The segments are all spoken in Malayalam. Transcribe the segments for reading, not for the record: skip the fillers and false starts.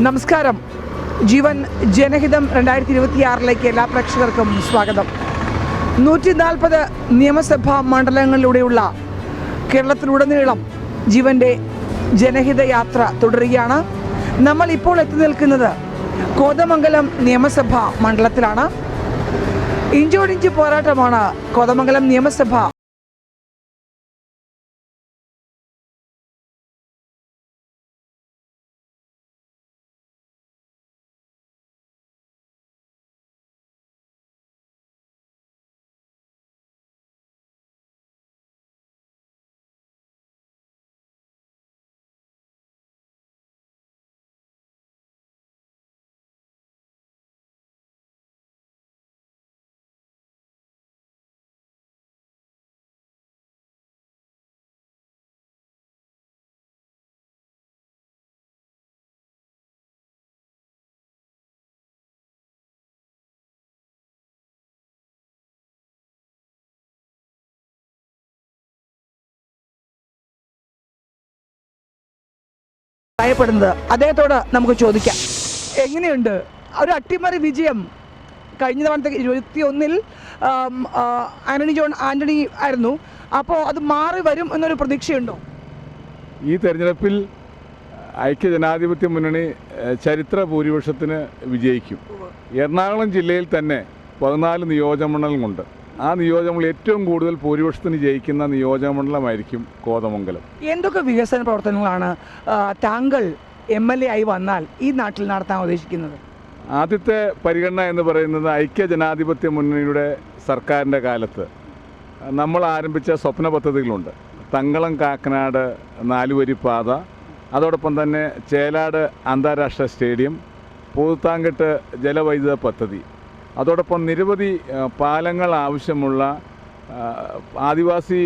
നമസ്കാരം. ജീവൻ ജനഹിതം 2026 എല്ലാ പ്രേക്ഷകർക്കും സ്വാഗതം. 140 നിയമസഭാ മണ്ഡലങ്ങളിലൂടെയുള്ള കേരളത്തിലുടനീളം ജീവൻ്റെ ജനഹിത യാത്ര തുടരുകയാണ്. നമ്മൾ ഇപ്പോൾ എത്തി നിൽക്കുന്നത് കോതമംഗലം നിയമസഭാ മണ്ഡലത്തിലാണ്. ഇഞ്ചോടിഞ്ച് പോരാട്ടമാണ് കോതമംഗലം നിയമസഭ ഭയപ്പെടുന്നത്. അദ്ദേഹത്തോട് നമുക്ക് ചോദിക്കാം, എങ്ങനെയുണ്ട് ഒരു അട്ടിമറി വിജയം? കഴിഞ്ഞ തവണത്തെ 21-ൽ ആന്റണി ആയിരുന്നു. അപ്പോൾ അത് മാറി വരും എന്നൊരു പ്രതീക്ഷയുണ്ടോ? ഈ തെരഞ്ഞെടുപ്പിൽ ഐക്യജനാധിപത്യ മുന്നണി ചരിത്ര ഭൂരിപക്ഷത്തിന് വിജയിക്കും. എറണാകുളം ജില്ലയിൽ തന്നെ 14 നിയോജകമണ്ഡലങ്ങളുണ്ട്. ആ നിയോജകമണ്ഡലം ഏറ്റവും കൂടുതൽ ഭൂരിപക്ഷത്തിന് ജയിക്കുന്ന നിയോജകമണ്ഡലമായിരിക്കും കോതമംഗലം. എന്തൊക്കെ വികസന പ്രവർത്തനങ്ങളാണ് താങ്കൾ MLA ആയി വന്നാൽ ഈ നാട്ടിൽ നടത്താൻ ഉദ്ദേശിക്കുന്നത്? ആദ്യത്തെ പരിഗണന എന്ന് പറയുന്നത് ഐക്യജനാധിപത്യ മുന്നണിയുടെ സർക്കാരിൻ്റെ കാലത്ത് നമ്മൾ ആരംഭിച്ച സ്വപ്ന പദ്ധതികളുണ്ട്. തങ്കളം കാക്കനാട് 4 വരി പാത, അതോടൊപ്പം തന്നെ ചേലാട് അന്താരാഷ്ട്ര സ്റ്റേഡിയം, പൂത്താങ്കെട്ട് ജലവൈദ്യുത പദ്ധതി, അതോടൊപ്പം നിരവധി പാലങ്ങൾ ആവശ്യമുള്ള ആദിവാസി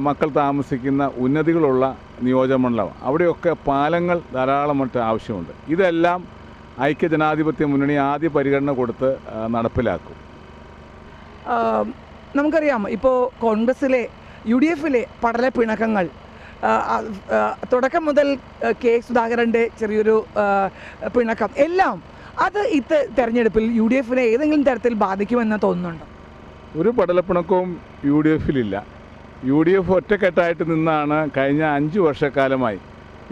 മക്കൾ താമസിക്കുന്ന ഉന്നതികളുള്ള നിയോജകമണ്ഡലം. അവിടെയൊക്കെ പാലങ്ങൾ ധാരാളമായിട്ട് ആവശ്യമുണ്ട്. ഇതെല്ലാം ഐക്യജനാധിപത്യ മുന്നണി ആദ്യ പരിഗണന കൊടുത്ത് നടപ്പിലാക്കും. നമുക്കറിയാം, ഇപ്പോൾ കോൺഗ്രസ്സിലെ UDF-ലെ പടല പിണക്കങ്ങൾ തുടക്കം മുതൽ കെ സുധാകരൻ്റെ ചെറിയൊരു പിണക്കം എല്ലാം അത് തെരഞ്ഞെടുപ്പിൽ UDF-നെ ഏതെങ്കിലും തരത്തിൽ ബാധിക്കുമെന്ന് തോന്നുന്നുണ്ടോ? ഒരു പടലപ്പിണക്കവും UDF-ലില്ല. UDF ഒറ്റക്കെട്ടായിട്ട് നിന്നാണ് കഴിഞ്ഞ 5 വർഷക്കാലമായി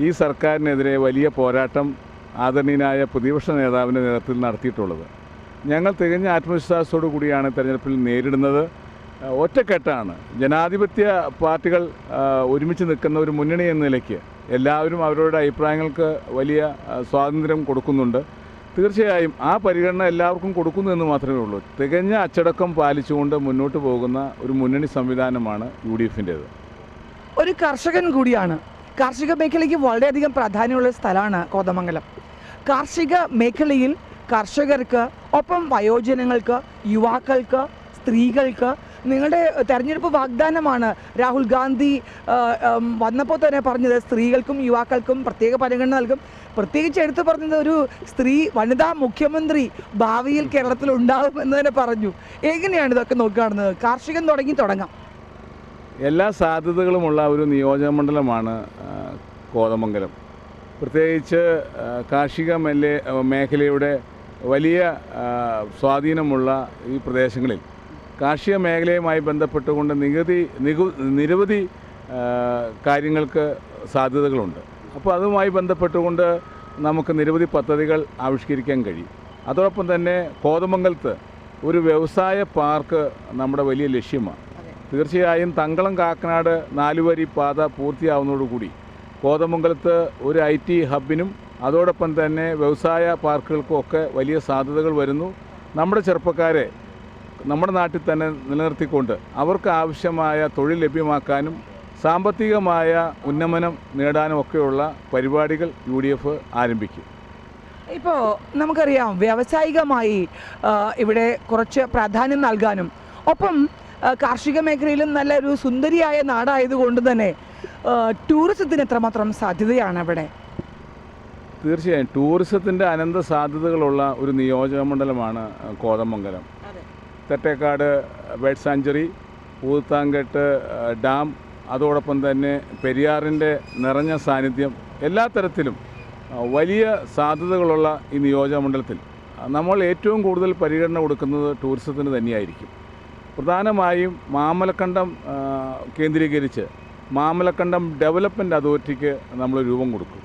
ഈ സർക്കാരിനെതിരെ വലിയ പോരാട്ടം ആദരണീയനായ പ്രതിപക്ഷ നേതാവിൻ്റെ നേതൃത്വത്തിൽ നടത്തിയിട്ടുള്ളത്. ഞങ്ങൾ തികഞ്ഞ ആത്മവിശ്വാസത്തോടു കൂടിയാണ് തെരഞ്ഞെടുപ്പിൽ നേരിടുന്നത്. ഒറ്റക്കെട്ടാണ്. ജനാധിപത്യ പാർട്ടികൾ ഒരുമിച്ച് നിൽക്കുന്ന ഒരു മുന്നണി എന്ന നിലയ്ക്ക് എല്ലാവരും അവരുടെ അഭിപ്രായങ്ങൾക്ക് വലിയ സ്വാതന്ത്ര്യം കൊടുക്കുന്നുണ്ട്. തീർച്ചയായും ആ പരിഗണന എല്ലാവർക്കും കൊടുക്കുന്നു എന്ന് മാത്രമേ ഉള്ളൂ. തികഞ്ഞ അച്ചടക്കം പാലിച്ചുകൊണ്ട് മുന്നോട്ട് പോകുന്ന ഒരു മുന്നണി സംവിധാനമാണ് UDF-ൻ്റേത്. ഒരു കർഷകൻ കൂടിയാണ്. കാർഷിക മേഖലയ്ക്ക് വളരെയധികം പ്രാധാന്യമുള്ള സ്ഥലമാണ് കോതമംഗലം. കാർഷിക മേഖലയിൽ കർഷകർക്ക് ഒപ്പം വയോജനങ്ങൾക്ക്, യുവാക്കൾക്ക്, സ്ത്രീകൾക്ക് നിങ്ങളുടെ തെരഞ്ഞെടുപ്പ് വാഗ്ദാനമാണ്. രാഹുൽ ഗാന്ധി വന്നപ്പോൾ തന്നെ പറഞ്ഞത് സ്ത്രീകൾക്കും യുവാക്കൾക്കും പ്രത്യേക പരിഗണന നൽകും. പ്രത്യേകിച്ച് എടുത്തു പറഞ്ഞത് ഒരു വനിതാ മുഖ്യമന്ത്രി ഭാവിയിൽ കേരളത്തിൽ ഉണ്ടാകും എന്ന് തന്നെ പറഞ്ഞു. എങ്ങനെയാണ് ഇതൊക്കെ നോക്കിക്കാണുന്നത്? കാർഷികം തുടങ്ങാം. എല്ലാ സാധ്യതകളുമുള്ള ഒരു നിയോജകമണ്ഡലമാണ് കോതമംഗലം. പ്രത്യേകിച്ച് കാർഷിക മേഖലയുടെ വലിയ സ്വാധീനമുള്ള ഈ പ്രദേശങ്ങളിൽ കാർഷിക മേഖലയുമായി ബന്ധപ്പെട്ടുകൊണ്ട് നിരവധി കാര്യങ്ങൾക്ക് സാധ്യതകളുണ്ട്. അപ്പോൾ അതുമായി ബന്ധപ്പെട്ടുകൊണ്ട് നമുക്ക് നിരവധി പദ്ധതികൾ ആവിഷ്കരിക്കാൻ കഴിയും. അതോടൊപ്പം തന്നെ കോതമംഗലത്ത് ഒരു വ്യവസായ പാർക്ക് നമ്മുടെ വലിയ ലക്ഷ്യമാണ്. തീർച്ചയായും തങ്കളം കാക്കനാട് 4 വരി പാത പൂർത്തിയാവുന്നതോടുകൂടി കോതമംഗലത്ത് ഒരു IT ഹബിനും അതോടൊപ്പം തന്നെ വ്യവസായ പാർക്കുകൾക്കും ഒക്കെ വലിയ സാധ്യതകൾ വരുന്നു. നമ്മുടെ ചെറുപ്പക്കാരെ നമ്മുടെ നാട്ടിൽ തന്നെ നിലനിർത്തിക്കൊണ്ട് അവർക്ക് ആവശ്യമായ തൊഴിൽ ലഭ്യമാക്കാനും സാമ്പത്തികമായ ഉന്നമനം നേടാനും ഒക്കെയുള്ള പരിപാടികൾ UDF ആരംഭിക്കും. ഇപ്പോൾ നമുക്കറിയാം, വ്യാവസായികമായി ഇവിടെ കുറച്ച് പ്രാധാന്യം നൽകാനും ഒപ്പം കാർഷിക മേഖലയിലും നല്ലൊരു സുന്ദരിയായ നാടായതുകൊണ്ട് തന്നെ ടൂറിസത്തിന് എത്രമാത്രം സാധ്യതയാണ് ഇവിടെ? തീർച്ചയായും ടൂറിസത്തിൻ്റെ അനന്ത സാധ്യതകളുള്ള ഒരു നിയോജകമണ്ഡലമാണ് കോതമംഗലം. തെറ്റേക്കാട് ബേർഡ് സാഞ്ചുറി, പൂത്താങ്കെട്ട് ഡാം, അതോടൊപ്പം തന്നെ പെരിയാറിൻ്റെ നിറഞ്ഞ സാന്നിധ്യം, എല്ലാ തരത്തിലും വലിയ സാധ്യതകളുള്ള ഈ നിയോജകമണ്ഡലത്തിൽ നമ്മൾ ഏറ്റവും കൂടുതൽ പരിഗണന കൊടുക്കുന്നത് ടൂറിസത്തിന് തന്നെയായിരിക്കും. പ്രധാനമായും മാമലക്കണ്ടം കേന്ദ്രീകരിച്ച് മാമലക്കണ്ടം ഡെവലപ്മെൻറ്റ് അതോറിറ്റിക്ക് നമ്മൾ രൂപം കൊടുക്കും.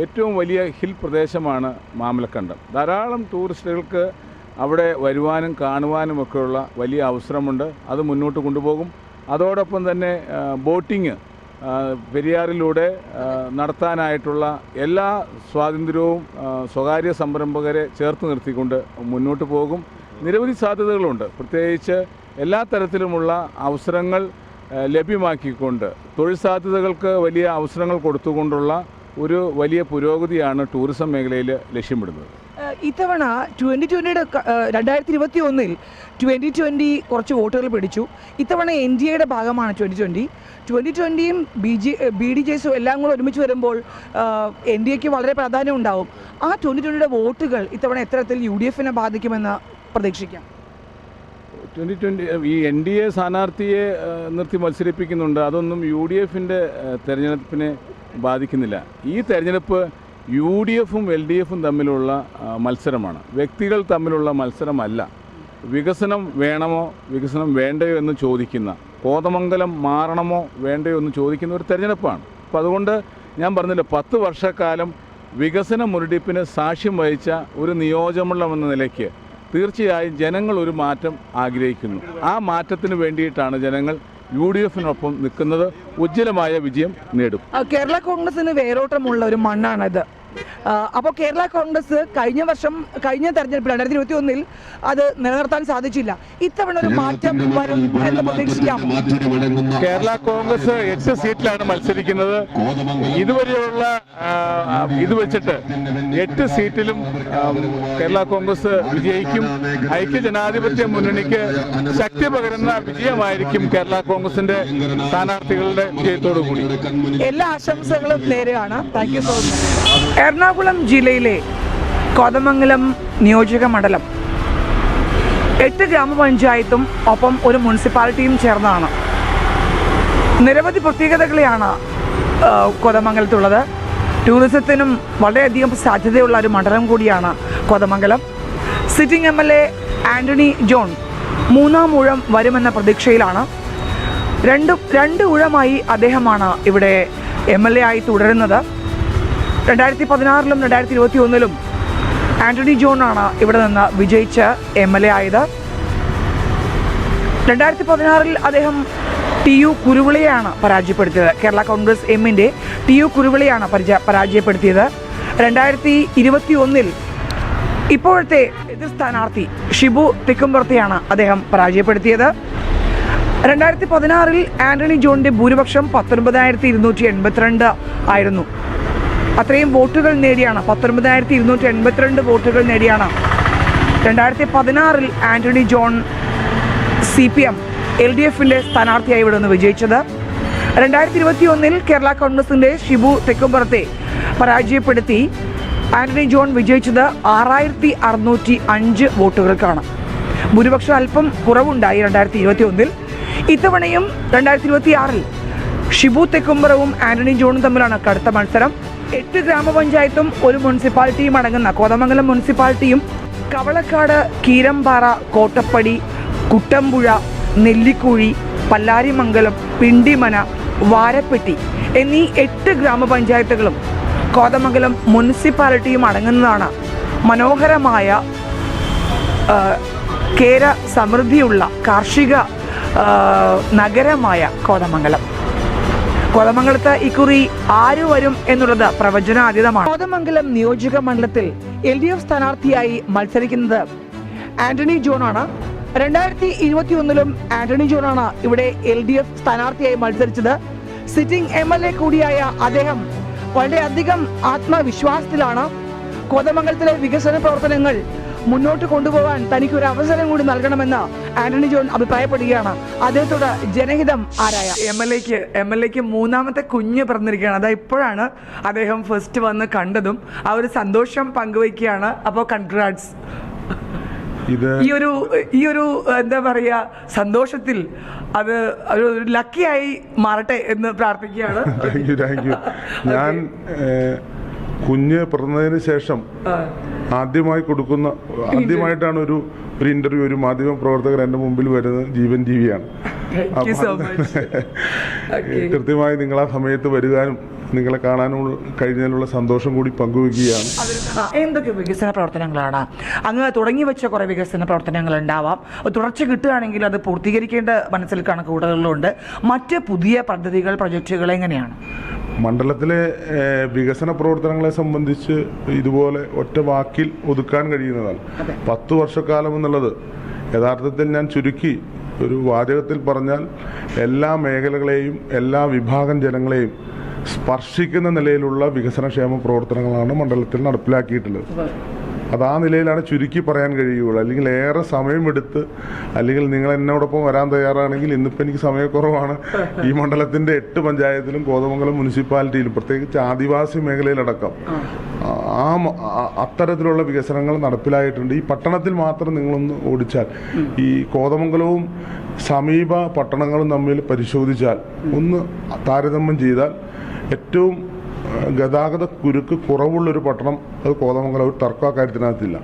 ഏറ്റവും വലിയ ഹിൽ പ്രദേശമാണ് മാമലക്കണ്ടം. ധാരാളം ടൂറിസ്റ്റുകൾക്ക് അവിടെ വരുവാനും കാണുവാനുമൊക്കെയുള്ള വലിയ അവസരമുണ്ട്. അത് മുന്നോട്ട് കൊണ്ടുപോകും. അതോടൊപ്പം തന്നെ ബോട്ടിങ് പെരിയാറിലൂടെ നടത്താനായിട്ടുള്ള എല്ലാ സ്വാതന്ത്ര്യവും സ്വകാര്യ സംരംഭകരെ ചേർത്ത് നിർത്തിക്കൊണ്ട് മുന്നോട്ട് പോകും. നിരവധി സാധ്യതകളുണ്ട്. പ്രത്യേകിച്ച് എല്ലാ തരത്തിലുമുള്ള അവസരങ്ങൾ ലഭ്യമാക്കിക്കൊണ്ട് തൊഴിൽ സാധ്യതകൾക്ക് വലിയ അവസരങ്ങൾ കൊടുത്തുകൊണ്ടുള്ള ഒരു വലിയ പുരോഗതിയാണ് ടൂറിസം മേഖലയിൽ ലക്ഷ്യമിടുന്നത്. ഇത്തവണ 2021 2020 കുറച്ച് വോട്ടുകൾ പിടിച്ചു. ഇത്തവണ NDA ഭാഗമാണ് 2020യും BDJസും എല്ലാം കൂടെ ഒരുമിച്ച് വരുമ്പോൾ NDAക്ക് വളരെ പ്രാധാന്യം ഉണ്ടാവും. ആ 2020 വോട്ടുകൾ ഇത്തവണ എത്തരത്തിൽ UDFനെ ബാധിക്കുമെന്ന് പ്രതീക്ഷിക്കാം? 2020 ഈ NDA സ്ഥാനാർത്ഥിയെ നിർത്തി മത്സരിപ്പിക്കുന്നുണ്ട്. അതൊന്നും UDFിൻ്റെ തെരഞ്ഞെടുപ്പിനെ ബാധിക്കുന്നില്ല. ഈ തെരഞ്ഞെടുപ്പ് UDFും LDFും തമ്മിലുള്ള മത്സരമാണ്, വ്യക്തികൾ തമ്മിലുള്ള മത്സരമല്ല. വികസനം വേണമോ വികസനം വേണ്ടയോ എന്ന് ചോദിക്കുന്ന, കോതമംഗലം മാറണമോ വേണ്ടയോ എന്ന് ചോദിക്കുന്ന ഒരു തെരഞ്ഞെടുപ്പാണ്. അപ്പോൾ അതുകൊണ്ട് ഞാൻ പറഞ്ഞില്ല, 10 വർഷക്കാലം വികസന മുരടിപ്പിന് സാക്ഷ്യം വഹിച്ച ഒരു നിയോജകമണ്ഡലം എന്ന നിലയ്ക്ക് തീർച്ചയായും ജനങ്ങൾ ഒരു മാറ്റം ആഗ്രഹിക്കുന്നു. ആ മാറ്റത്തിന് വേണ്ടിയിട്ടാണ് ജനങ്ങൾ UDFിനൊപ്പം നിൽക്കുന്നത്. ഉജ്ജ്വലമായ വിജയം നേടും. കേരള കോൺഗ്രസിന് വേരോട്ടമുള്ള ഒരു മണ്ണാണിത്. അപ്പോൾ കേരള കോൺഗ്രസ് കഴിഞ്ഞ തെരഞ്ഞെടുപ്പിൽ 2021 അത് നിലനിർത്താൻ സാധിച്ചില്ല. ഇത്തവണ ഒരു മാറ്റം വരും എന്ന് പ്രതീക്ഷിക്കാം. കേരള കോൺഗ്രസ് 8 സീറ്റിലാണ് മത്സരിക്കുന്നത്. ഇതുവരെയുള്ള ഇത് വെച്ചിട്ട് 8 സീറ്റിലും കേരള കോൺഗ്രസ് വിജയിക്കും. ഐക്യജനാധിപത്യ മുന്നണിക്ക് ശക്തി പകരുന്ന വിജയമായിരിക്കും കേരള കോൺഗ്രസിന്റെ സ്ഥാനാർത്ഥികളുടെ വിജയത്തോടു കൂടി. എല്ലാ ആശംസകളും നേരെയാണ്. Thank you so much. Ernakulam ജില്ലയിലെ കോതമംഗലം നിയോജക മണ്ഡലം 8 ഗ്രാമപഞ്ചായത്തും ഒപ്പം ഒരു മുനിസിപ്പാലിറ്റിയും ചേർന്നാണ്. നിരവധി പ്രത്യേകതകളെയാണ് കോതമംഗലത്തുള്ളത്. ടൂറിസത്തിനും വളരെയധികം സാധ്യതയുള്ള ഒരു മണ്ഡലം കൂടിയാണ് Kothamangalam. Sitting MLA Antony John 3-ാം ഊഴം വരുമെന്ന പ്രതീക്ഷയിലാണ്. രണ്ട് ഊഴമായി അദ്ദേഹമാണ് ഇവിടെ MLA ആയി തുടരുന്നത്. 2016ലും 2021ലും ആന്റണി ജോണാണ് ഇവിടെ നിന്ന് വിജയിച്ച് MLA ആയത്. 2016ൽ അദ്ദേഹം TU കുരുവിളയാണ് പരാജയപ്പെടുത്തിയത്. കേരള കോൺഗ്രസ് എമ്മിൻ്റെ TU കുരുവിളയാണ് പരാജയപ്പെടുത്തിയത്. 2021ൽ ഇപ്പോഴത്തെ എതിർ സ്ഥാനാർത്ഥി ഷിബു തെക്കുംപുറത്തെയാണ് അദ്ദേഹം പരാജയപ്പെടുത്തിയത്. 2016ൽ ആന്റണി ജോണിൻ്റെ ഭൂരിപക്ഷം 19,282 ആയിരുന്നു. അത്രയും വോട്ടുകൾ നേടിയാണ് 19,282 വോട്ടുകൾ നേടിയാണ് 2016ൽ ആന്റണി ജോൺ CPM LDFിൻ്റെ സ്ഥാനാർത്ഥിയായി ഇവിടെ നിന്ന് വിജയിച്ചത്. 2021ൽ കേരള കോൺഗ്രസിൻ്റെ ഷിബു തെക്കുംപുറത്തെ പരാജയപ്പെടുത്തി ആന്റണി ജോൺ വിജയിച്ചത് 6,605 വോട്ടുകൾക്കാണ്. ഭൂരിപക്ഷം അല്പം കുറവുണ്ടായി 2021ൽ. ഇത്തവണയും 2026ൽ ഷിബു തെക്കുംപുറവും ആന്റണി ജോണും തമ്മിലാണ് കടുത്ത മത്സരം. 8 ഗ്രാമപഞ്ചായത്തും ഒരു മുനിസിപ്പാലിറ്റിയും അടങ്ങുന്ന കോതമംഗലം മുനിസിപ്പാലിറ്റിയും കവളക്കാട്, കീരമ്പാറ, കോട്ടപ്പടി, കുട്ടമ്പുഴ, നെല്ലിക്കുഴി, പല്ലാരിമംഗലം, പിണ്ടിമന, വാരപ്പെട്ടി എന്നീ 8 ഗ്രാമപഞ്ചായത്തുകളും കോതമംഗലം മുനിസിപ്പാലിറ്റിയും അടങ്ങുന്നതാണ് മനോഹരമായ കേര സമൃദ്ധിയുള്ള കാർഷിക നഗരമായ കോതമംഗലം. കോതമംഗലത്ത് ഇക്കുറി ആര് വരും എന്നുള്ളത് പ്രവചനാതീതമാണ്. കോതമംഗലം നിയോജക മണ്ഡലത്തിൽ LDF സ്ഥാനാർത്ഥിയായി മത്സരിക്കുന്നത് ആന്റണി ജോണാണ്. 2021ലും ആന്റണി ജോണാണ് ഇവിടെ LDF സ്ഥാനാർത്ഥിയായി മത്സരിച്ചത്. സിറ്റിംഗ് MLA കൂടിയായ അദ്ദേഹം വളരെയധികം ആത്മവിശ്വാസത്തിലാണ്. കോതമംഗലത്തിലെ വികസന പ്രവർത്തനങ്ങൾ മുന്നോട്ട് കൊണ്ടുപോകാൻ തനിക്കൊരു അവസരം കൂടി നൽകണമെന്ന് ആന്റണി ജോൺ അഭിപ്രായപ്പെടുകയാണ്. അദ്ദേഹത്തോട് ജനഹിതം ആരായ MLAക്ക് 3-ാമത്തെ കുഞ്ഞ് പിറന്നിരിക്കുകയാണ്. അതാ ഇപ്പോഴാണ് അദ്ദേഹം ഫസ്റ്റ് വന്ന് കണ്ടതും ആ ഒരു സന്തോഷം പങ്കുവയ്ക്കുകയാണ്. അപ്പോൾ കൺഗ്രാറ്റ്സ്. ഈ ഒരു എന്താ പറയുക, സന്തോഷത്തിൽ അത് ഒരു ലക്കിയായി മാറട്ടെ എന്ന് പ്രാർത്ഥിക്കുകയാണ്. Thank you. ഞാൻ കുഞ്ഞ് പിറന്നതിന് ശേഷം ആദ്യമായിട്ടാണ് ഒരു ഇന്റർവ്യൂ ഒരു മാധ്യമ പ്രവർത്തകർ എൻ്റെ മുമ്പിൽ വരുന്നത് ജീവൻ ടിവിയാണ്. കൃത്യമായി നിങ്ങൾ ആ സമയത്ത് വരുവാനും നിങ്ങളെ കാണാനും കഴിഞ്ഞതിലുള്ള സന്തോഷം കൂടി പങ്കുവെക്കുകയാണ്. എന്തൊക്കെ വികസന പ്രവർത്തനങ്ങളാണ് അങ്ങ് തുടങ്ങി വെച്ച കുറെ വികസന പ്രവർത്തനങ്ങൾ ഉണ്ടാവാം, തുടർച്ച കിട്ടുകയാണെങ്കിൽ അത് പൂർത്തീകരിക്കേണ്ട മനസ്സിൽ കണക്കുകൂട്ടലുകളുണ്ട്. മറ്റ് പുതിയ പദ്ധതികൾ പ്രൊജക്റ്റുകൾ എങ്ങനെയാണ്? മണ്ഡലത്തിലെ വികസന പ്രവർത്തനങ്ങളെ സംബന്ധിച്ച് ഇതുപോലെ ഒറ്റ വാക്കിൽ ഒതുക്കാൻ കഴിയുന്നതാണ്. 10 വർഷക്കാലം എന്നുള്ളത് യഥാർത്ഥത്തിൽ ഞാൻ ചുരുക്കി ഒരു വാചകത്തിൽ പറഞ്ഞാൽ എല്ലാ മേഖലകളെയും എല്ലാ വിഭാഗം ജനങ്ങളെയും സ്പർശിക്കുന്ന നിലയിലുള്ള വികസനക്ഷേമ പ്രവർത്തനങ്ങളാണ് മണ്ഡലത്തിൽ നടപ്പിലാക്കിയിട്ടുള്ളത്. അത് ആ നിലയിലാണ് ചുരുക്കി പറയാൻ കഴിയുള്ളൂ. അല്ലെങ്കിൽ ഏറെ സമയമെടുത്ത്, അല്ലെങ്കിൽ നിങ്ങൾ എന്നോടൊപ്പം വരാൻ തയ്യാറാണെങ്കിൽ, ഇന്നിപ്പോൾ എനിക്ക് സമയക്കുറവാണ്, ഈ മണ്ഡലത്തിൻ്റെ 8 പഞ്ചായത്തിലും കോതമംഗലം മുനിസിപ്പാലിറ്റിയിലും പ്രത്യേകിച്ച് ആദിവാസി മേഖലയിലടക്കം അത്തരത്തിലുള്ള വികസനങ്ങൾ നടപ്പിലായിട്ടുണ്ട്. ഈ പട്ടണത്തിൽ മാത്രം നിങ്ങളൊന്ന് ഓടിച്ചാൽ, ഈ കോതമംഗലവും സമീപ പട്ടണങ്ങളും തമ്മിൽ പരിശോധിച്ചാൽ, ഒന്ന് താരതമ്യം ചെയ്താൽ ഏറ്റവും ഗതാഗത കുരുക്ക് കുറവുള്ളൊരു പട്ടണം അത് കോതമംഗലം. ഒരു തർക്ക കാര്യത്തിനകത്തില്ല.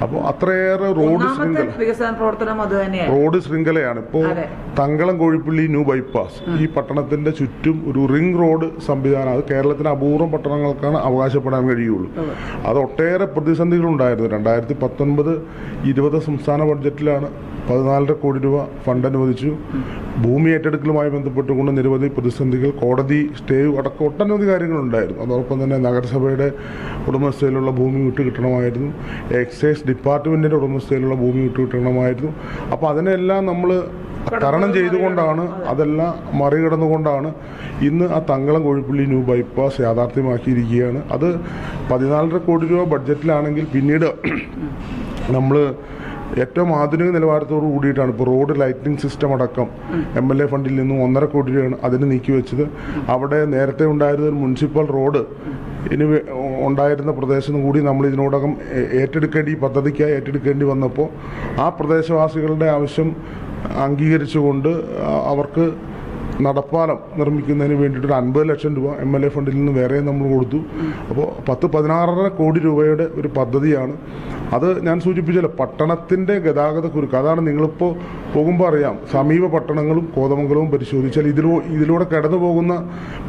അപ്പോൾ അത്രയേറെ റോഡ് ശൃംഖലയാണ്. ഇപ്പോൾ തങ്കളം കോഴിപ്പള്ളി ന്യൂ ബൈപ്പാസ്, ഈ പട്ടണത്തിന്റെ ചുറ്റും ഒരു റിംഗ് റോഡ് സംവിധാനം, അത് കേരളത്തിലെ അപൂർവം പട്ടണങ്ങൾക്കാണ് അവകാശപ്പെടാൻ കഴിയുള്ളൂ. അത് ഒട്ടേറെ പ്രതിസന്ധികളുണ്ടായിരുന്നു. 2019-20 സംസ്ഥാന ബഡ്ജറ്റിലാണ് 14.5 കോടി രൂപ ഫണ്ട് അനുവദിച്ചു. ഭൂമി ഏറ്റെടുക്കലുമായി ബന്ധപ്പെട്ടുകൊണ്ട് നിരവധി പ്രതിസന്ധികൾ, കോടതി സ്റ്റേ അടക്കം ഒട്ടനവധി കാര്യങ്ങളുണ്ടായിരുന്നു. അതോടൊപ്പം തന്നെ നഗരസഭയുടെ ഉടമസ്ഥയിലുള്ള ഭൂമി വിട്ടുകിട്ടണമായിരുന്നു, എക്സൈസ് ഡിപ്പാർട്ട്മെൻറ്റിൻ്റെ ഉടമസ്ഥയിലുള്ള ഭൂമി വിട്ടുകിട്ടണമായിരുന്നു. അപ്പോൾ അതിനെല്ലാം നമ്മൾ തരണം ചെയ്തുകൊണ്ടാണ്, അതെല്ലാം മറികടന്നുകൊണ്ടാണ് ഇന്ന് ആ തങ്കളം കോഴിപ്പള്ളി ന്യൂ ബൈപ്പാസ് യാഥാർത്ഥ്യമാക്കിയിരിക്കുകയാണ്. അത് 14.5 കോടി രൂപ ബഡ്ജറ്റിലാണെങ്കിൽ പിന്നീട് നമ്മൾ ഏറ്റവും ആധുനിക നിലവാരത്തോട് കൂടിയിട്ടാണ് ഇപ്പോൾ റോഡ് ലൈറ്റിംഗ് സിസ്റ്റം അടക്കം MLA ഫണ്ടിൽ നിന്നും 1.5 കോടി രൂപയാണ് അതിന് നീക്കിവെച്ചത്. അവിടെ നേരത്തെ ഉണ്ടായിരുന്ന ഒരു മുനിസിപ്പൽ റോഡ് ഇനി ഉണ്ടായിരുന്ന പ്രദേശം കൂടി നമ്മൾ ഇതിനോടകം ഈ പദ്ധതിക്കായി ഏറ്റെടുക്കേണ്ടി വന്നപ്പോൾ ആ പ്രദേശവാസികളുടെ ആവശ്യം അംഗീകരിച്ചുകൊണ്ട് അവർക്ക് നടപ്പാലം നിർമ്മിക്കുന്നതിന് വേണ്ടിയിട്ട് 50 ലക്ഷം രൂപ MLA ഫണ്ടിൽ നിന്ന് വേറെ നമ്മൾ കൊടുത്തു. അപ്പോൾ 10-16.5 കോടി രൂപയുടെ ഒരു പദ്ധതിയാണ് അത്. ഞാൻ സൂചിപ്പിച്ചല്ലോ, പട്ടണത്തിൻ്റെ ഗതാഗത കുരുക്ക് അതാണ്. നിങ്ങളിപ്പോൾ പോകുമ്പോൾ അറിയാം, സമീപ പട്ടണങ്ങളും കോതമംഗലവും പരിശോധിച്ചാൽ ഇതിലൂടെ കടന്നു പോകുന്ന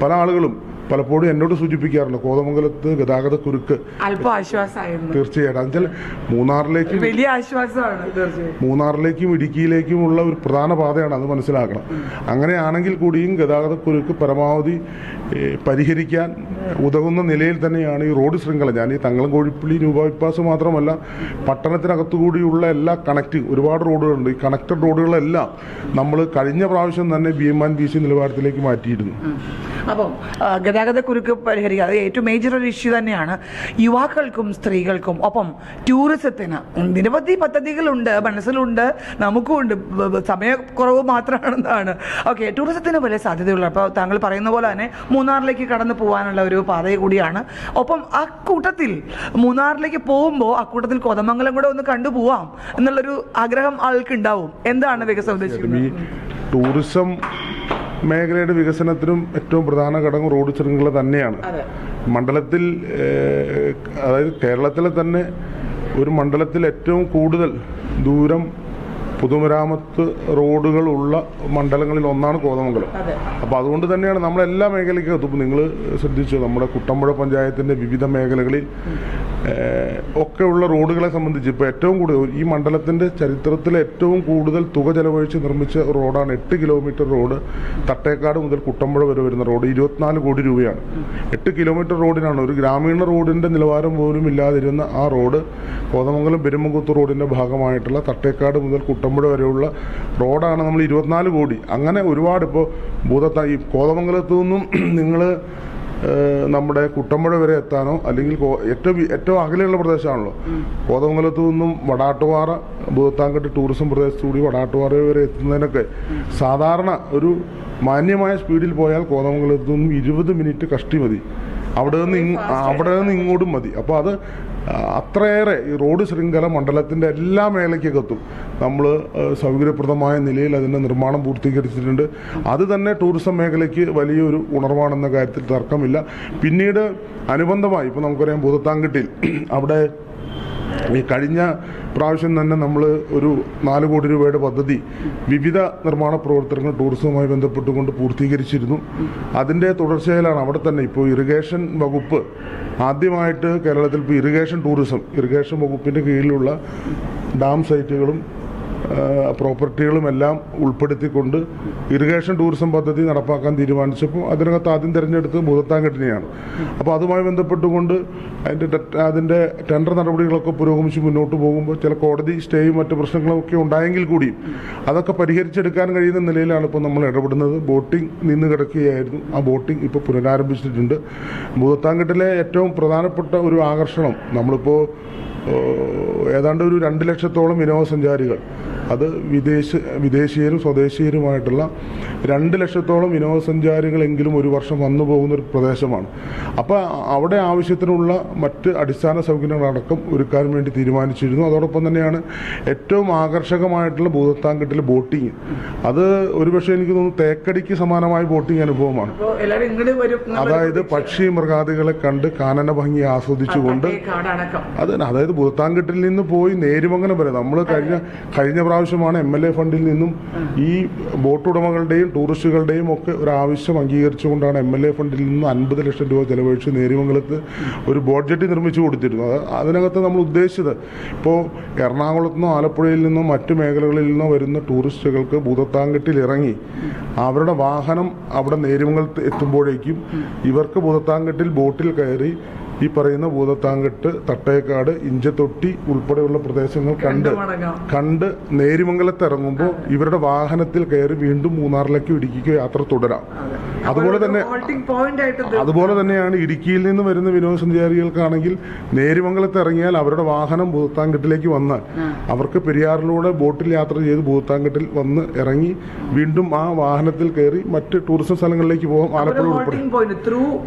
പല ആളുകളും പലപ്പോഴും എന്നോട് സൂചിപ്പിക്കാറുണ്ട്, കോതമംഗലത്ത് ഗതാഗത കുരുക്ക് അല്പം ആശ്വാസമായിരുന്നു. തീർച്ചയായിട്ടും. എന്നുവെച്ചാൽ മൂന്നാറിലേക്കും ഇടുക്കിയിലേക്കുമുള്ള ഒരു പ്രധാന പാതയാണ്, അത് മനസ്സിലാക്കണം. അങ്ങനെയാണെങ്കിൽ കൂടിയും ഗതാഗത കുരുക്ക് പരമാവധി പരിഹരിക്കാൻ ഉതകുന്ന നിലയിൽ തന്നെയാണ് ഈ റോഡ് ശൃംഖല. ഞാൻ ഈ തങ്കളം കോഴിപ്പള്ളി ന്യൂ ബൈപ്പാസ് മാത്രമല്ല, പട്ടണത്തിനകത്തുകൂടിയുള്ള എല്ലാ ഒരുപാട് റോഡുകളുണ്ട്. ഈ കണക്റ്റഡ് റോഡുകളെല്ലാം നമ്മൾ കഴിഞ്ഞ പ്രാവശ്യം തന്നെ BM&BC നിലവാരത്തിലേക്ക് മാറ്റിയിരുന്നു. അപ്പം ഗതാഗത കുരുക്ക് പരിഹരിക്കുക അത് ഏറ്റവും മേജർ ഒരു ഇഷ്യൂ തന്നെയാണ്. യുവാക്കൾക്കും സ്ത്രീകൾക്കും ഒപ്പം ടൂറിസത്തിന് നിരവധി പദ്ധതികളുണ്ട്, മനസ്സിലുണ്ട്, നമുക്കുമുണ്ട്, സമയക്കുറവ് മാത്രമാണെന്നാണ്. ഓക്കെ, ടൂറിസത്തിന് വലിയ സാധ്യതയുള്ള, അപ്പോൾ താങ്കൾ പറയുന്ന പോലെ തന്നെ മൂന്നാറിലേക്ക് കടന്നു പോകാനുള്ള ഒരു പാത കൂടിയാണ്. ഒപ്പം അക്കൂട്ടത്തിൽ മൂന്നാറിലേക്ക് പോകുമ്പോൾ അക്കൂട്ടത്തിൽ കോതമംഗലം കൂടെ ഒന്ന് കണ്ടുപോവാം എന്നുള്ളൊരു ആഗ്രഹം ആൾക്ക് ഉണ്ടാവും. എന്താണ് വികസനം ഉദ്ദേശിക്കുന്നത്? ടൂറിസം മേഖലയുടെ വികസനത്തിനും ഏറ്റവും പ്രധാന ഘടകം റോഡ് ശൃംഖല തന്നെയാണ്. മണ്ഡലത്തിൽ, അതായത് കേരളത്തിലെ തന്നെ ഒരു മണ്ഡലത്തിൽ ഏറ്റവും കൂടുതൽ ദൂരം പൊതുമരാമത്ത് റോഡുകളുള്ള മണ്ഡലങ്ങളിൽ ഒന്നാണ് കോതമംഗലം. അപ്പോൾ അതുകൊണ്ട് തന്നെയാണ് നമ്മളെല്ലാ മേഖലയ്ക്കും എത്തും. നിങ്ങൾ ശ്രദ്ധിച്ചു, നമ്മുടെ കുട്ടമ്പുഴ പഞ്ചായത്തിൻ്റെ വിവിധ മേഖലകളിൽ ഒക്കെയുള്ള റോഡുകളെ സംബന്ധിച്ച് ഇപ്പോൾ ഏറ്റവും കൂടുതൽ ഈ മണ്ഡലത്തിൻ്റെ ചരിത്രത്തിൽ ഏറ്റവും കൂടുതൽ തുക ചെലവഴിച്ച് നിർമ്മിച്ച റോഡാണ് 8 കിലോമീറ്റർ റോഡ്. തട്ടേക്കാട് മുതൽ കുട്ടമ്പുഴ വരെ വരുന്ന റോഡ് 24 കോടി രൂപയാണ്. 8 കിലോമീറ്റർ റോഡിനാണ്, ഒരു ഗ്രാമീണ റോഡിൻ്റെ നിലവാരം പോലും ഇല്ലാതിരുന്ന ആ റോഡ് കോതമംഗലം പെരുമകുത്ത് റോഡിൻ്റെ ഭാഗമായിട്ടുള്ള തട്ടേക്കാട് മുതൽ കുട്ടമ്പുഴ വരെയുള്ള റോഡാണ് നമ്മൾ 24 കോടി. അങ്ങനെ ഒരുപാട് ഇപ്പോൾ ഈ കോതമംഗലത്തു നിന്നും നിങ്ങൾ നമ്മുടെ കുട്ടമ്പുഴ വരെ എത്താനോ, അല്ലെങ്കിൽ ഏറ്റവും അകലെയുള്ള പ്രദേശമാണല്ലോ കോതമംഗലത്തു നിന്നും വടാട്ടുപാറ ഭൂതത്താൻകെട്ട് ടൂറിസം പ്രദേശത്തുകൂടി വടാട്ടുപാറ വരെ എത്തുന്നതിനൊക്കെ സാധാരണ ഒരു മാന്യമായ സ്പീഡിൽ പോയാൽ കോതമംഗലത്തു നിന്നും 20 മിനിറ്റ് കഷ്ടി മതി. അവിടെ നിന്ന് ഇങ്ങോട്ടും മതി. അപ്പോൾ അത് അത്രയേറെ ഈ റോഡ് ശൃംഖല മണ്ഡലത്തിൻ്റെ എല്ലാ മേഖലയ്ക്കൊക്കെ എത്തും. നമ്മൾ സൗകര്യപ്രദമായ നിലയിൽ അതിൻ്റെ നിർമ്മാണം പൂർത്തീകരിച്ചിട്ടുണ്ട്. അത് തന്നെ ടൂറിസം മേഖലയ്ക്ക് വലിയൊരു ഉണർവാണെന്ന കാര്യത്തിൽ തർക്കമില്ല. പിന്നീട് അനുബന്ധമായി ഇപ്പോൾ നമുക്കറിയാം ഭൂതത്താൻകെട്ടിൽ അവിടെ ഈ കഴിഞ്ഞ പ്രാവശ്യം തന്നെ നമ്മൾ ഒരു 4 കോടി രൂപയുടെ പദ്ധതി വിവിധ നിർമ്മാണ പ്രവർത്തനങ്ങൾ ടൂറിസവുമായി ബന്ധപ്പെട്ടുകൊണ്ട് പൂർത്തീകരിച്ചിരുന്നു. അതിൻ്റെ തുടർച്ചയിലാണ് അവിടെ തന്നെ ഇപ്പോൾ ഇറിഗേഷൻ വകുപ്പ് ആദ്യമായിട്ട് കേരളത്തിൽ ഇപ്പോൾ ഇറിഗേഷൻ വകുപ്പിൻ്റെ കീഴിലുള്ള ഡാം സൈറ്റുകളും പ്രോപ്പർട്ടികളും എല്ലാം ഉൾപ്പെടുത്തിക്കൊണ്ട് ഇറിഗേഷൻ ടൂറിസം പദ്ധതി നടപ്പാക്കാൻ തീരുമാനിച്ചപ്പോൾ അതിനകത്ത് ആദ്യം തിരഞ്ഞെടുത്തത് ഭൂതത്താൻകെട്ടിനെയാണ്. അപ്പോൾ അതുമായി ബന്ധപ്പെട്ടുകൊണ്ട് അതിൻ്റെ ടെൻഡർ നടപടികളൊക്കെ പുരോഗമിച്ച് മുന്നോട്ട് പോകുമ്പോൾ ചില കോടതി സ്റ്റേയും മറ്റ് പ്രശ്നങ്ങളൊക്കെ ഉണ്ടായെങ്കിൽ കൂടിയും അതൊക്കെ പരിഹരിച്ചെടുക്കാൻ കഴിയുന്ന നിലയിലാണ് ഇപ്പോൾ നമ്മൾ ഇടപെടുന്നത്. ബോട്ടിംഗ് നിന്ന് കിടക്കുകയായിരുന്നു. ആ ബോട്ടിംഗ് ഇപ്പോൾ പുനരാരംഭിച്ചിട്ടുണ്ട്. ഭൂതത്താൻകെട്ടിലെ ഏറ്റവും പ്രധാനപ്പെട്ട ഒരു ആകർഷണം നമ്മളിപ്പോൾ ഏതാണ്ട് ഒരു 2 ലക്ഷത്തോളം വിനോദസഞ്ചാരികൾ, അത് വിദേശീയരും സ്വദേശീയരുമായിട്ടുള്ള 2 ലക്ഷത്തോളം വിനോദസഞ്ചാരികളെങ്കിലും ഒരു വർഷം വന്നു പോകുന്നൊരു പ്രദേശമാണ്. അപ്പോൾ അവിടെ ആവശ്യത്തിനുള്ള മറ്റ് അടിസ്ഥാന സൗകര്യങ്ങളടക്കം ഒരുക്കാൻ വേണ്ടി തീരുമാനിച്ചിരുന്നു. അതോടൊപ്പം തന്നെയാണ് ഏറ്റവും ആകർഷകമായിട്ടുള്ള ഭൂതത്താൻകെട്ടിലെ ബോട്ടിങ്. അത് ഒരുപക്ഷെ എനിക്ക് തോന്നുന്നു തേക്കടിക്ക് സമാനമായ ബോട്ടിങ് അനുഭവമാണ്. അതായത് പക്ഷി മൃഗാദികളെ കണ്ട് കാനന ഭംഗി ആസ്വദിച്ചുകൊണ്ട് അതായത് ഭൂതത്താൻകെട്ടിൽ നിന്ന് പോയി നേരിമംഗലം വരെ നമ്മൾ കഴിഞ്ഞ പ്രാവശ്യമാണ് MLA ഫണ്ടിൽ നിന്നും ഈ ബോട്ട് ഉടമകളുടെയും ടൂറിസ്റ്റുകളുടെയും ഒക്കെ ഒരു ആവശ്യം അംഗീകരിച്ചുകൊണ്ടാണ് MLA ഫണ്ടിൽ നിന്നും 50 ലക്ഷം രൂപ ചെലവഴിച്ച് നേരിമംഗലത്ത് ഒരു ബോട്ട് ജെട്ടി നിർമ്മിച്ചു കൊടുത്തിരുന്നു. അതിനകത്ത് നമ്മൾ ഉദ്ദേശിച്ചത് ഇപ്പോൾ എറണാകുളത്തു നിന്നോ ആലപ്പുഴയിൽ നിന്നോ മറ്റു മേഖലകളിൽ നിന്നോ വരുന്ന ടൂറിസ്റ്റുകൾക്ക് ഭൂതത്താൻകെട്ടിൽ ഇറങ്ങി അവരുടെ വാഹനം അവിടെ നേരിമംഗലത്ത് എത്തുമ്പോഴേക്കും ഇവർക്ക് ഭൂതത്താൻകെട്ടിൽ ബോട്ടിൽ കയറി ഈ പറയുന്ന ഭൂതത്താൻകെട്ട്, തട്ടേക്കാട്, ഇഞ്ചത്തൊട്ടി ഉൾപ്പെടെയുള്ള പ്രദേശങ്ങൾ കണ്ട് നേരിമംഗലത്ത് ഇറങ്ങുമ്പോൾ ഇവരുടെ വാഹനത്തിൽ കയറി വീണ്ടും മൂന്നാറിലേക്ക് ഇടുക്കിക്ക് യാത്ര തുടരാം. അതുപോലെ തന്നെയാണ് ഇടുക്കിയിൽ നിന്ന് വരുന്ന വിനോദസഞ്ചാരികൾക്കാണെങ്കിൽ നേരിമംഗലത്ത് ഇറങ്ങിയാൽ അവരുടെ വാഹനം ഭൂതത്താൻകെട്ടിലേക്ക് വന്നാൽ അവർക്ക് പെരിയാറിലൂടെ ബോട്ടിൽ യാത്ര ചെയ്ത് ഭൂതത്താൻകെട്ടിൽ വന്ന് ഇറങ്ങി വീണ്ടും ആ വാഹനത്തിൽ കയറി മറ്റ് ടൂറിസം സ്ഥലങ്ങളിലേക്ക് പോകാം. ആലപ്പുഴ ഉൾപ്പെടെ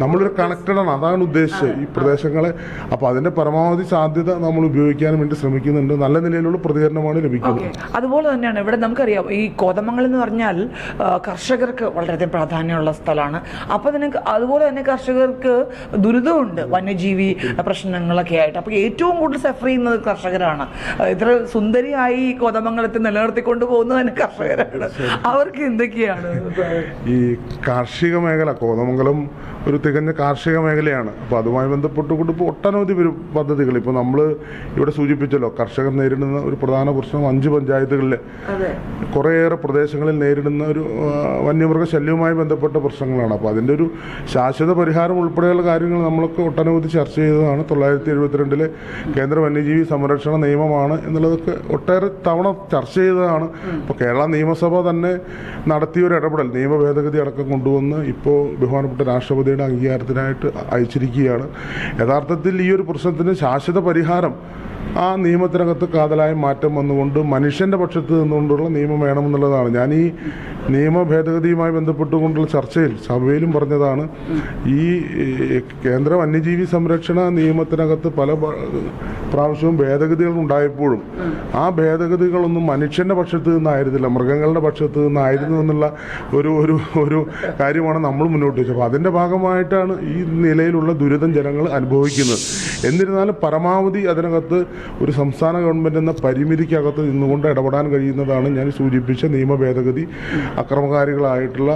നമ്മളൊരു കണക്റ്റഡാണ്, അതാണ് ഉദ്ദേശിച്ചത് ഈ പ്രദേശങ്ങളെ. അപ്പോൾ അതിന്റെ പരമാവധി സാധ്യത നമ്മൾ ഉപയോഗിക്കാൻ വേണ്ടി ശ്രമിക്കുന്നുണ്ട്. നല്ല നിലയിലുള്ള പ്രതികരണമാണ് ലഭിക്കുന്നത്. അതുപോലെ തന്നെയാണ് ഇവിടെ നമുക്കറിയാം ഈ കോതമംഗലം എന്ന് പറഞ്ഞാൽ കർഷകർക്ക് വളരെയധികം പ്രാധാന്യമുള്ള സ്ഥലമാണ്. അപ്പോൾ അതുപോലെ തന്നെ കർഷകർക്ക് ദുരിതമുണ്ട്, വന്യജീവി പ്രശ്നങ്ങളൊക്കെ ആയിട്ട്. അപ്പോൾ ഏറ്റവും കൂടുതൽ സഫർ ചെയ്യുന്നത് കർഷകരാണ്. ഇത്ര സുന്ദരിയായി കോതമംഗലത്തെ നിലനിർത്തിക്കൊണ്ട് പോകുന്നത് തന്നെ കർഷകരാണ്. അവർക്ക് എന്തൊക്കെയാണ് ഈ കാർഷിക മേഖല? കോതമംഗലം ഒരു തികഞ്ഞ കാർഷിക മേഖലയാണ്. അപ്പോൾ അതുമായി ബന്ധപ്പെട്ടുകൊണ്ട് ഇപ്പോൾ ഒട്ടനവധി പദ്ധതികൾ ഇപ്പോൾ നമ്മൾ ഇവിടെ സൂചിപ്പിച്ചല്ലോ. കർഷകർ നേരിടുന്ന ഒരു പ്രധാന പ്രശ്നം 5 പഞ്ചായത്തുകളിലെ കുറേയേറെ പ്രദേശങ്ങളിൽ നേരിടുന്ന ഒരു വന്യമൃഗ ശല്യവുമായി ബന്ധപ്പെട്ട പ്രശ്നങ്ങളാണ്. അപ്പോൾ അതിൻ്റെ ഒരു ശാശ്വത പരിഹാരം ഉൾപ്പെടെയുള്ള കാര്യങ്ങൾ നമ്മളൊക്കെ ഒട്ടനവധി ചർച്ച ചെയ്തതാണ്. 1972 കേന്ദ്ര വന്യജീവി സംരക്ഷണ നിയമമാണ് എന്നുള്ളതൊക്കെ ഒട്ടേറെ തവണ ചർച്ച ചെയ്തതാണ്. ഇപ്പോൾ കേരള നിയമസഭ തന്നെ നടത്തിയൊരു ഇടപെടൽ, നിയമ ഭേദഗതി അടക്കം കൊണ്ടുവന്ന് ഇപ്പോൾ ബഹുമാനപ്പെട്ട രാഷ്ട്രപതിയുടെ അംഗീകാരത്തിനായിട്ട് അയച്ചിരിക്കുകയാണ്. യഥാർത്ഥത്തിൽ ഈ ഒരു പ്രശ്നത്തിന് ശാശ്വത പരിഹാരം ആ നിയമത്തിനകത്ത് കാതലായ മാറ്റം വന്നുകൊണ്ട് മനുഷ്യൻ്റെ പക്ഷത്ത് നിന്നുകൊണ്ടുള്ള നിയമം വേണമെന്നുള്ളതാണ്. ഞാൻ ഈ നിയമ ഭേദഗതിയുമായി ബന്ധപ്പെട്ടുകൊണ്ടുള്ള ചർച്ചയിൽ സഭയിലും പറഞ്ഞതാണ്. ഈ കേന്ദ്ര വന്യജീവി സംരക്ഷണ നിയമത്തിനകത്ത് പല പ്രാവശ്യവും ഭേദഗതികൾ ഉണ്ടായപ്പോഴും ആ ഭേദഗതികളൊന്നും മനുഷ്യൻ്റെ പക്ഷത്ത് നിന്നായിരുന്നില്ല, മൃഗങ്ങളുടെ പക്ഷത്ത് നിന്നായിരുന്നു എന്നുള്ള ഒരു കാര്യമാണ് നമ്മൾ മുന്നോട്ട് വെച്ചത്. അപ്പോൾ അതിൻ്റെ ഭാഗമായിട്ടാണ് ഈ നിലയിലുള്ള ദുരിതം ജനങ്ങൾ അനുഭവിക്കുന്നത്. എന്നിരുന്നാലും പരമാവധി അതിനകത്ത് ഒരു സംസ്ഥാന ഗവൺമെൻറ് എന്ന പരിമിതിക്കകത്ത് നിന്നുകൊണ്ട് ഇടപെടാൻ കഴിയുന്നതാണ് ഞാൻ സൂചിപ്പിച്ച നിയമ ഭേദഗതി. അക്രമകാരികളായിട്ടുള്ള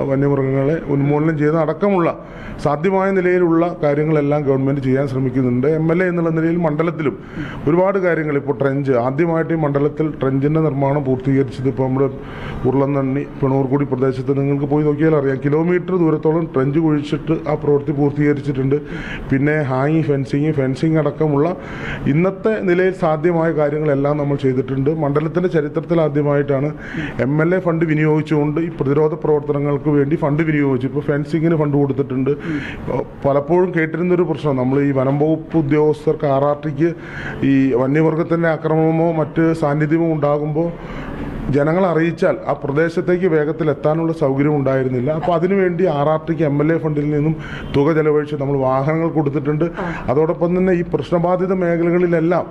വന്യമൃഗങ്ങളെ ഉന്മൂലനം ചെയ്ത അടക്കമുള്ള സാധ്യമായ നിലയിലുള്ള കാര്യങ്ങളെല്ലാം ഗവൺമെൻറ് ചെയ്യാൻ ശ്രമിക്കുന്നുണ്ട്. MLA എന്നുള്ള നിലയിൽ മണ്ഡലത്തിലും ഒരുപാട് കാര്യങ്ങൾ, ഇപ്പോൾ ട്രെഞ്ച് ആദ്യമായിട്ട് ഈ മണ്ഡലത്തിൽ ട്രെഞ്ചിൻ്റെ നിർമ്മാണം പൂർത്തീകരിച്ചത് ഇപ്പോൾ നമ്മുടെ ഉരുളന്നണ്ണി പിണൂർക്കുടി പ്രദേശത്ത് നിങ്ങൾക്ക് പോയി നോക്കിയാൽ അറിയാം, കിലോമീറ്റർ ദൂരത്തോളം ട്രെഞ്ച് കുഴിച്ചിട്ട് ആ പ്രവൃത്തി പൂർത്തീകരിച്ചിട്ടുണ്ട്. പിന്നെ ഫെൻസിങ് അടക്കമുള്ള ഇന്നത്തെ നിലയിൽ സാധ്യമായ കാര്യങ്ങളെല്ലാം നമ്മൾ ചെയ്തിട്ടുണ്ട്. മണ്ഡലത്തിൻ്റെ ചരിത്രത്തിൽ ആദ്യമായിട്ടാണ് MLA ഫണ്ട് വിനിയോഗിച്ചുകൊണ്ട് ഈ പ്രതിരോധ പ്രവർത്തനങ്ങൾക്ക് വേണ്ടി ഫണ്ട് വിനിയോഗിച്ചു. ഇപ്പോൾ ഫെൻസിങ്ങിന് ഫണ്ട് കൊടുത്തിട്ടുണ്ട്. പലപ്പോഴും കേട്ടിരുന്നൊരു പ്രശ്നം, നമ്മൾ ഈ വനം വകുപ്പ് ഉദ്യോഗസ്ഥർക്ക് RRTക്ക് ഈ വന്യമൃഗത്തിൻ്റെ ആക്രമണമോ മറ്റ് സാന്നിധ്യമോ ഉണ്ടാകുമ്പോൾ ജനങ്ങളെ അറിയിച്ചാൽ ആ പ്രദേശത്തേക്ക് വേഗത്തിൽ എത്താനുള്ള സൗകര്യം ഉണ്ടായിരുന്നില്ല. അപ്പോൾ അതിനുവേണ്ടി RRTക്ക് MLA ഫണ്ടിൽ നിന്നും തുക ചെലവഴിച്ച് നമ്മൾ വാഹനങ്ങൾ കൊടുത്തിട്ടുണ്ട്. അതോടൊപ്പം തന്നെ ഈ പ്രശ്നബാധിത മേഖലകളിലെല്ലാം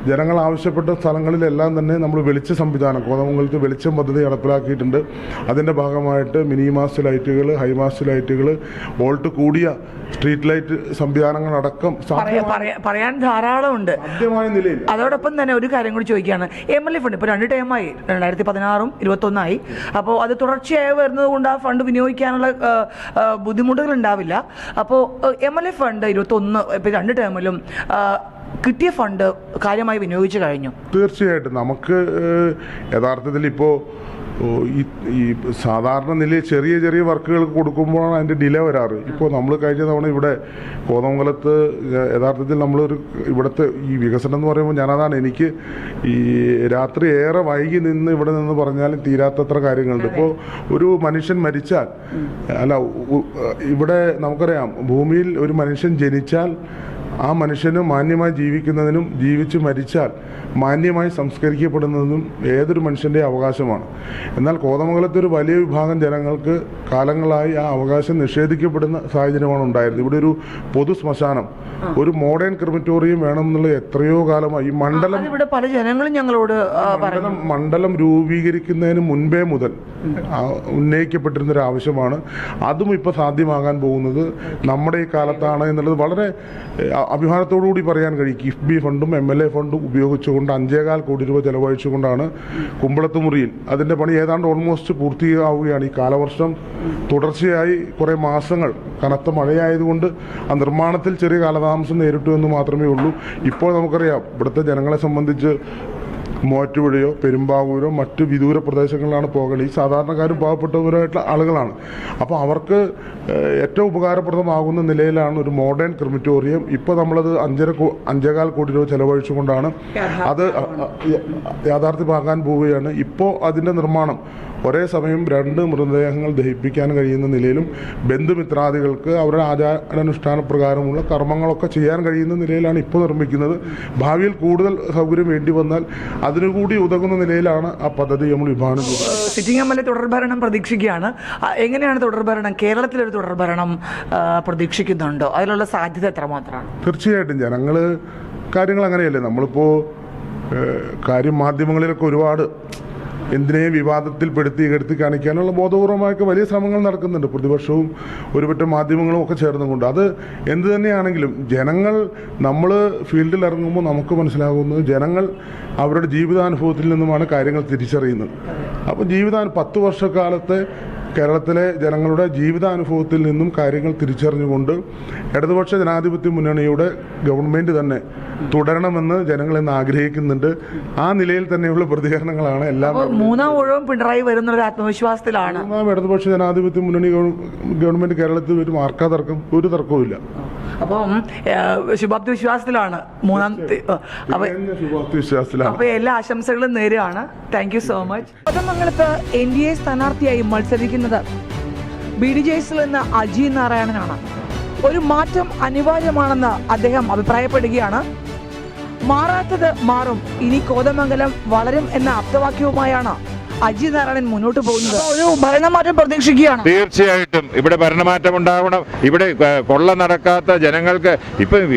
ജനങ്ങൾ ആവശ്യപ്പെട്ട സ്ഥലങ്ങളിലെല്ലാം തന്നെ നമ്മൾ വെളിച്ച സംവിധാനം, കോതമംഗലത്ത് വെളിച്ചം പദ്ധതി നടപ്പിലാക്കിയിട്ടുണ്ട്. അതിൻ്റെ ഭാഗമായിട്ട് മിനിമാസ്റ്റ് ലൈറ്റുകൾ, ഹൈമാസ്റ്റ് ലൈറ്റുകൾ, വോൾട്ട് കൂടിയ സ്ട്രീറ്റ് ലൈറ്റ് സംവിധാനങ്ങളടക്കം പറയാൻ ധാരാളമുണ്ട് സാധ്യമായ നിലയിൽ. അതോടൊപ്പം തന്നെ ഒരു കാര്യം കൂടി ചോദിക്കുകയാണ്. MLA ഫണ്ട് ഇപ്പോൾ 2 ടൈമായി, 2016 21 അപ്പോൾ അത് തുടർച്ചയായി വരുന്നത് കൊണ്ട് ആ ഫണ്ട് വിനിയോഗിക്കാനുള്ള ബുദ്ധിമുട്ടുകൾ ഉണ്ടാവില്ല. അപ്പോൾ MLA ഫണ്ട് 21 ഇപ്പോൾ 2 ടേമിലും കിട്ടിയ ഫണ്ട് കാര്യമായി വിനിയോഗിച്ചു കഴിഞ്ഞു. തീർച്ചയായിട്ടും നമുക്ക് യഥാർത്ഥത്തിൽ ഇപ്പോൾ ഈ സാധാരണ നിലയിൽ ചെറിയ ചെറിയ വർക്കുകൾ കൊടുക്കുമ്പോഴാണ് അതിൻ്റെ ഡിലേ വരാറ്. ഇപ്പോൾ നമ്മൾ കഴിഞ്ഞ തവണ ഇവിടെ കോതമംഗലത്ത് യഥാർത്ഥത്തിൽ നമ്മളൊരു ഇവിടുത്തെ ഈ വികസനം എന്ന് പറയുമ്പോൾ ഞാനതാണ്, എനിക്ക് ഈ രാത്രി ഏറെ വൈകി നിന്ന് ഇവിടെ നിന്ന് പറഞ്ഞാലും തീരാത്തത്ര കാര്യങ്ങളുണ്ട്. ഇപ്പോൾ ഒരു മനുഷ്യൻ മരിച്ചാൽ, അല്ല ഇവിടെ നമുക്കറിയാം, ഭൂമിയിൽ ഒരു മനുഷ്യൻ ജനിച്ചാൽ ആ മനുഷ്യന് മാന്യമായി ജീവിക്കുന്നതിനും ജീവിച്ച് മരിച്ചാൽ മാന്യമായി സംസ്കരിക്കപ്പെടുന്നതും ഏതൊരു മനുഷ്യൻ്റെ അവകാശമാണ്. എന്നാൽ കോതമംഗലത്തെ ഒരു വലിയ വിഭാഗം ജനങ്ങൾക്ക് കാലങ്ങളായി ആ അവകാശം നിഷേധിക്കപ്പെടുന്ന സാഹചര്യമാണ് ഉണ്ടായിരുന്നത്. ഇവിടെ ഒരു പൊതു ശ്മശാനം, ഒരു മോഡേൺ ക്രിമറ്റോറിയം വേണമെന്നുള്ള എത്രയോ കാലമായി ഈ മണ്ഡലം ഇവിടെ പല ജനങ്ങളും ഞങ്ങളോട് മണ്ഡലം രൂപീകരിക്കുന്നതിന് മുൻപേ മുതൽ ഉന്നയിക്കപ്പെട്ടിരുന്നൊരു ആവശ്യമാണ്. അതും ഇപ്പോൾ സാധ്യമാകാൻ പോകുന്നത് നമ്മുടെ ഈ കാലത്താണ് എന്നുള്ളത് വളരെ അഭിമാനത്തോടു കൂടി പറയാൻ കഴിയും. കിഫ്ബി ഫണ്ടും MLA ഫണ്ടും ഉപയോഗിച്ചുകൊണ്ട് 5.25 കോടി രൂപ ചെലവഴിച്ചുകൊണ്ടാണ് കുമ്പളത്തുമുറിയിൽ അതിൻ്റെ പണി ഏതാണ്ട് ഓൾമോസ്റ്റ് പൂർത്തിയാവുകയാണ്. ഈ കാലവർഷം തുടർച്ചയായി കുറേ മാസങ്ങൾ കനത്ത മഴയായതുകൊണ്ട് ആ നിർമ്മാണത്തിൽ ചെറിയ കാലതാമസം നേരിട്ടു എന്ന് മാത്രമേ ഉള്ളൂ. ഇപ്പോൾ നമുക്കറിയാം ഇവിടുത്തെ ജനങ്ങളെ സംബന്ധിച്ച് മൂവാറ്റുപുഴയോ പെരുമ്പാവൂരോ മറ്റ് വിദൂര പ്രദേശങ്ങളിലാണ് പോകേണ്ടത്. ഈ സാധാരണക്കാരും പാവപ്പെട്ടവരായിട്ടുള്ള ആളുകളാണ്. അപ്പോൾ അവർക്ക് ഏറ്റവും ഉപകാരപ്രദമാകുന്ന നിലയിലാണ് ഒരു മോഡേൺ ക്രിമറ്റോറിയം. ഇപ്പോൾ നമ്മളത് 5.25 കോടി രൂപ ചെലവഴിച്ചുകൊണ്ടാണ് അത് യാഥാർത്ഥ്യമാക്കാൻ പോവുകയാണ്. ഇപ്പോൾ അതിൻ്റെ നിർമ്മാണം ഒരേ സമയം 2 മൃതദേഹങ്ങൾ ദഹിപ്പിക്കാൻ കഴിയുന്ന നിലയിലും ബന്ധുമിത്രാദികൾക്ക് അവരുടെ ആചാരാനുഷ്ഠാന പ്രകാരമുള്ള കർമ്മങ്ങളൊക്കെ ചെയ്യാൻ കഴിയുന്ന നിലയിലാണ് ഇപ്പോൾ നിർമ്മിക്കുന്നത്. ഭാവിയിൽ കൂടുതൽ സൗകര്യം വേണ്ടി വന്നാൽ അതിനുകൂടി ഉതകുന്ന നിലയിലാണ് ആ പദ്ധതി നമ്മൾ വിഭാവനം ചെയ്യുന്നത്. സിറ്റിംഗ് MLA തുടർഭരണം പ്രതീക്ഷിക്കുകയാണ്. എങ്ങനെയാണ് തുടർഭരണം? കേരളത്തിലൊരു തുടർഭരണം പ്രതീക്ഷിക്കുന്നുണ്ടോ? അതിനുള്ള സാധ്യത എത്രമാത്രമാണ്? തീർച്ചയായിട്ടും ജനങ്ങൾ കാര്യങ്ങൾ അങ്ങനെയല്ലേ. നമ്മളിപ്പോൾ കാര്യം മാധ്യമങ്ങളിലൊക്കെ ഒരുപാട് എന്തിനേയും വിവാദത്തിൽപ്പെടുത്തി എടുത്തി കാണിക്കാനുള്ള ബോധപൂർവമായൊക്കെ വലിയ ശ്രമങ്ങൾ നടക്കുന്നുണ്ട്. പ്രതിപക്ഷവും ഒരുപറ്റം മാധ്യമങ്ങളും ഒക്കെ ചേർന്നുകൊണ്ട്. അത് എന്ത് തന്നെയാണെങ്കിലും ജനങ്ങൾ, നമ്മൾ ഫീൽഡിൽ ഇറങ്ങുമ്പോൾ നമുക്ക് മനസ്സിലാകുന്നത് ജനങ്ങൾ അവരുടെ ജീവിതാനുഭവത്തിൽ നിന്നുമാണ് കാര്യങ്ങൾ തിരിച്ചറിയുന്നത്. അപ്പോൾ 10 വർഷക്കാലത്തെ കേരളത്തിലെ ജനങ്ങളുടെ ജീവിതാനുഭവത്തിൽ നിന്നും കാര്യങ്ങൾ തിരിച്ചറിഞ്ഞുകൊണ്ട് ഇടതുപക്ഷ ജനാധിപത്യ മുന്നണിയുടെ ഗവൺമെൻറ് തന്നെ തുടരണമെന്ന് ജനങ്ങൾ ഇന്ന് ആഗ്രഹിക്കുന്നുണ്ട്. ആ നിലയിൽ തന്നെയുള്ള പ്രതികരണങ്ങളാണ് എല്ലാം. 3ാം ഊഴവും പിണറായി വരുന്ന ഒരു ആത്മവിശ്വാസത്തിലാണ്. 3ാം ഇടതുപക്ഷ ജനാധിപത്യ മുന്നണി ഗവൺമെൻറ് കേരളത്തിൽ വരും. ആർക്കാ തർക്കം? ഒരു തർക്കവുമില്ല. അപ്പം ശുഭാപ്തി വിശ്വാസത്തിലാണ്. അപ്പൊ എല്ലാ ആശംസകളും നേരെയാണ്. Thank you so much. കോതമംഗലത്ത് NDA സ്ഥാനാർത്ഥിയായി മത്സരിക്കുന്നത് BDJSൽ നിന്ന് അജി നാരായണനാണ്. ഒരു മാറ്റം അനിവാര്യമാണെന്ന് അദ്ദേഹം അഭിപ്രായപ്പെടുകയാണ്. മാറാത്തത് മാറും, ഇനി കോതമംഗലം വളരും എന്ന ആപ്തവാക്യവുമായാണ് അജി നാരായണൻ മുന്നോട്ട് പോകുന്നത്. ഒരു ഭരണമാറ്റം പ്രതീക്ഷിക്കുകയാണ്. തീർച്ചയായിട്ടും ഇവിടെ ഭരണമാറ്റം ഉണ്ടാവണം. ഇവിടെ കൊള്ള നടക്കാത്ത ജനങ്ങൾക്ക് ഇപ്പം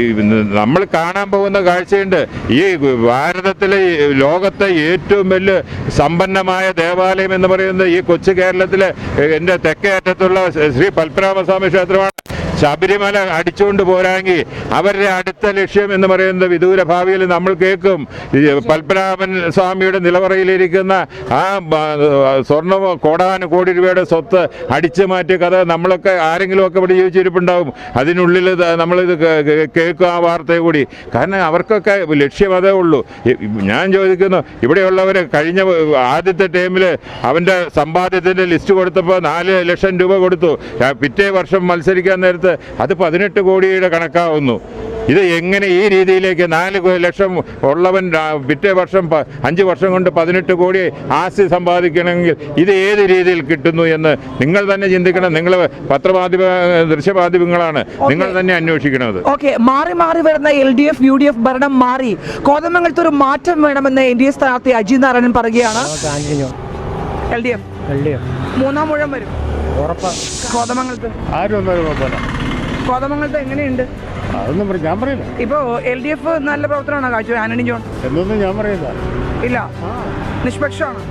നമ്മൾ കാണാൻ പോകുന്ന കാഴ്ചയുണ്ട്. ഈ ഭാരതത്തിലെ ലോകത്തെ ഏറ്റവും വലിയ സമ്പന്നമായ ദേവാലയം എന്ന് പറയുന്നത് ഈ കൊച്ചു കേരളത്തിലെ എൻ്റെ തെക്കേ അറ്റത്തുള്ള ശ്രീ പത്മനാഭസ്വാമി ക്ഷേത്രമാണ്. ശബരിമല അടിച്ചുകൊണ്ട് പോരാങ്കിൽ അവരുടെ അടുത്ത ലക്ഷ്യം എന്ന് പറയുന്നത് വിദൂര ഭാവിയിൽ നമ്മൾ കേൾക്കും പത്മനാഭൻ സ്വാമിയുടെ നിലവറയിലിരിക്കുന്ന ആ കോടാനുകോടി രൂപയുടെ സ്വത്ത് അടിച്ചു മാറ്റിയ കഥ നമ്മളൊക്കെ ആരെങ്കിലുമൊക്കെ ഇവിടെ ജീവിച്ചിരിപ്പുണ്ടാവും. അതിനുള്ളിൽ നമ്മളിത് കേൾക്കും ആ വാർത്തയെ കൂടി. കാരണം അവർക്കൊക്കെ ലക്ഷ്യം അതേ ഉള്ളൂ. ഞാൻ ചോദിക്കുന്നു, ഇവിടെയുള്ളവർ കഴിഞ്ഞ ആദ്യത്തെ ടൈമിൽ അവൻ്റെ സമ്പാദ്യത്തിൻ്റെ ലിസ്റ്റ് കൊടുത്തപ്പോൾ 4 ലക്ഷം രൂപ കൊടുത്തു. പിറ്റേ വർഷം മത്സരിക്കാൻ നേരത്ത് അത് 18 കോടിയുടെ കണക്കാവുന്നു. ഇത് എങ്ങനെ ഈ രീതിയിലേക്ക് 4 ലക്ഷം ഉള്ളവൻ പിറ്റേ വർഷം 5 വർഷം കൊണ്ട് 18 കോടി ആസ്തി സമ്പാദിക്കണമെങ്കിൽ ഇത് ഏത് രീതിയിൽ കിട്ടുന്നു എന്ന് നിങ്ങൾ തന്നെ ചിന്തിക്കണം. നിങ്ങൾ ദൃശ്യമാധ്യമങ്ങളാണ്, നിങ്ങൾ തന്നെ അന്വേഷിക്കണത്. ഓക്കെ, മാറി മാറി വരുന്ന LDF UDF ഭരണം മാറി കോതമംഗലത്ത് ഒരു മാറ്റം വേണമെന്ന് NDA സ്ഥാനാർത്ഥി അജി നാരായണൻ പറയുകയാണ്. LDF മൂന്നാം ഊഴം വരും കോതമംഗലത്ത്. കോതമംഗലത്ത് എങ്ങനെയുണ്ട്? അതൊന്നും ഞാൻ പറയില്ല. ഇപ്പോ LDF നല്ല പ്രവർത്തനമാണോ കാഴ്ച? ആന്റണി ജോൺ എന്നൊന്നും ഞാൻ പറയില്ല. ഇല്ല, നിഷ്പക്ഷമാണ്.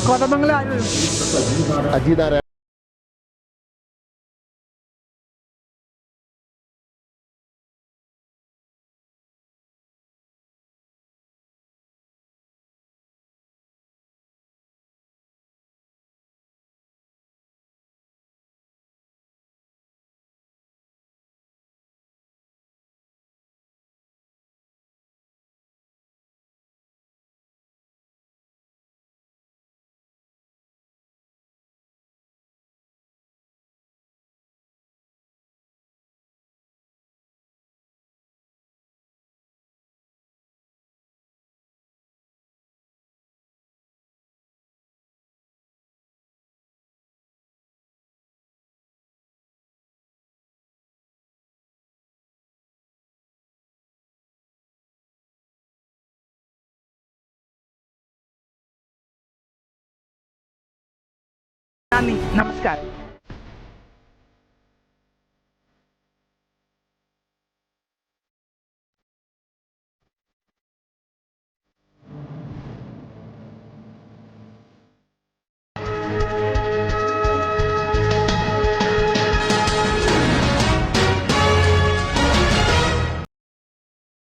കോതമംഗലം ആര് വരും? നന്ദി, നമസ്കാരം.